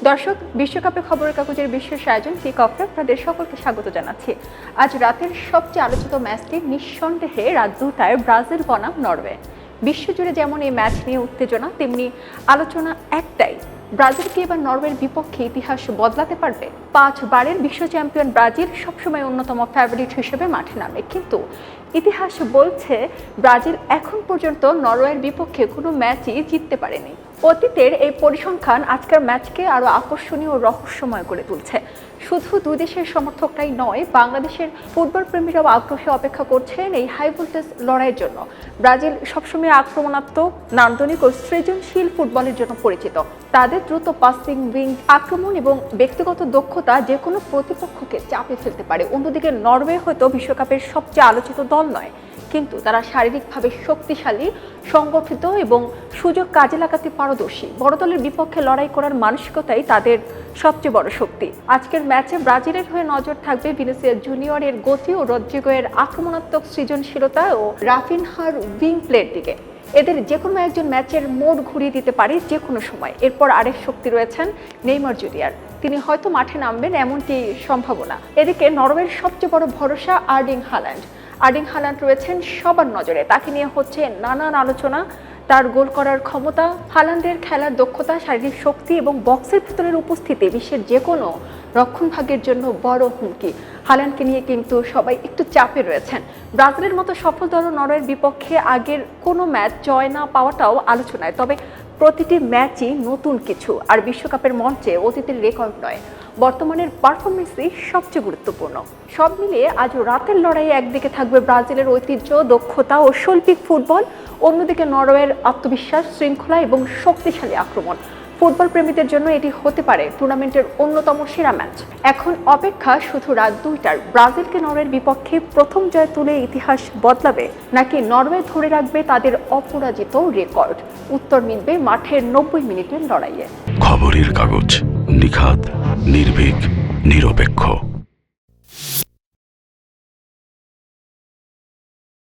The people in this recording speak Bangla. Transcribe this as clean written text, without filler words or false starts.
দর্শক, বিশ্বকাপে খবরের কাগজের বিশেষ আয়োজন কিক অফে আপনাদের সকলকে স্বাগত জানাচ্ছি। আজ রাতের সবচেয়ে আলোচিত ম্যাচটি নিঃসন্দেহে রাত 2টায় ব্রাজিল বনাম নরওয়ে। বিশ্বজুড়ে যেমন এই ম্যাচ নিয়ে উত্তেজনা, তেমনি আলোচনা একটাই, ব্রাজিল কি এবার নরওয়ের বিপক্ষে ইতিহাস বদলাতে পারবে? 5 বারের বিশ্ব চ্যাম্পিয়ন ব্রাজিল সবসময় অন্যতম ফেভারিট হিসেবে মাঠে নামে, কিন্তু ইতিহাস বলছে ব্রাজিল এখন পর্যন্ত নরওয়ের বিপক্ষে কোনো ম্যাচই জিততে পারেনি। অতীতের এই পরিসংখ্যান আজকের ম্যাচকে আরও আকর্ষণীয় ও রহস্যময় করে তুলছে। শুধু দুই দেশের সমর্থকরাই নয়, বাংলাদেশের ফুটবল প্রেমীরাও আগ্রহে অপেক্ষা করছেন এই হাই ভোল্টেজ লড়াইয়ের জন্য। ব্রাজিল সবসময় আক্রমণাত্মক, নান্দনিক ও সৃজনশীল ফুটবলের জন্য পরিচিত। তাদের দ্রুত পাসিং, উইং আক্রমণ এবং ব্যক্তিগত দক্ষতা যে কোনো প্রতিপক্ষকে চাপে ফেলতে পারে। অন্যদিকে নরওয়ে হয়তো বিশ্বকাপের সবচেয়ে আলোচিত দল নয়, কিন্তু তারা শারীরিকভাবে শক্তিশালী, সংগঠিত এবং সুযোগ কাজে লাগাতে পারদর্শী। বড় দলের বিপক্ষে লড়াই করার মানসিকতাই তাদের সবচেয়ে বড় শক্তি। আজকের ম্যাচে ব্রাজিলের হয়ে নজর থাকবে ভিনিসিয়াস জুনিয়রের গতি ও রদ্রিগোয়ের আক্রমণাত্মক সৃজনশীলতা ও রাফিনহার উইং প্লের দিকে। এদের যে কোনো একজন ম্যাচের মোড় ঘুরিয়ে দিতে পারে যে কোনো সময়। এরপর আরেক শক্তি রয়েছেন নেইমার জুনিয়র, তিনি হয়তো মাঠে নামবেন এমনটি সম্ভাবনা। এদিকে নরওয়ের সবচেয়ে বড় ভরসা আর্লিং হাল্যান্ড রয়েছেন সবার নজরে। তাকে নিয়ে হচ্ছে নানান আলোচনা। তার গোল করার ক্ষমতা, হাল্যান্ডের খেলার দক্ষতা, শারীরিক শক্তি এবং বক্সের ভেতরের উপস্থিতি বিশ্বের যে কোনো রক্ষণভাগের জন্য বড় হুমকি। হাল্যান্ডকে নিয়ে কিন্তু সবাই একটু চাপে রয়েছেন। ব্রাজিলের মতো সফল দল নরওয়ের বিপক্ষে আগের কোনো ম্যাচ জয় না পাওয়াটাও আলোচনায়, তবে প্রতিটি ম্যাচই নতুন কিছু, আর বিশ্বকাপের মঞ্চে অতীতের রেকর্ড নয়, বর্তমানের পারফরমেন্সই সবচেয়ে গুরুত্বপূর্ণ। সব মিলিয়ে আজ রাতের লড়াইয়ে একদিকে থাকবে ব্রাজিলের ঐতিহ্য, দক্ষতা ও শৈল্পিক ফুটবল, অন্যদিকে নরওয়ের আত্মবিশ্বাস, শৃঙ্খলা এবং শক্তিশালী আক্রমণ। ফুটবল প্রেমীদের জন্য এটি হতে পারে টুর্নামেন্টের অন্যতম সেরা ম্যাচ। এখন অপেক্ষা শুধু রাত 2টার ব্রাজিলকে নরওয়ের বিপক্ষে প্রথম জয় তুলে ইতিহাস বদলাবে, নাকি নরওয়ে ধরে রাখবে তাদের অপরাজিত রেকর্ড। উত্তর মিলবে মাঠের 90 মিনিটের লড়াইয়ে। খবরের কাগজ, নিখাত, নির্ভীক, নিরপেক্ষ।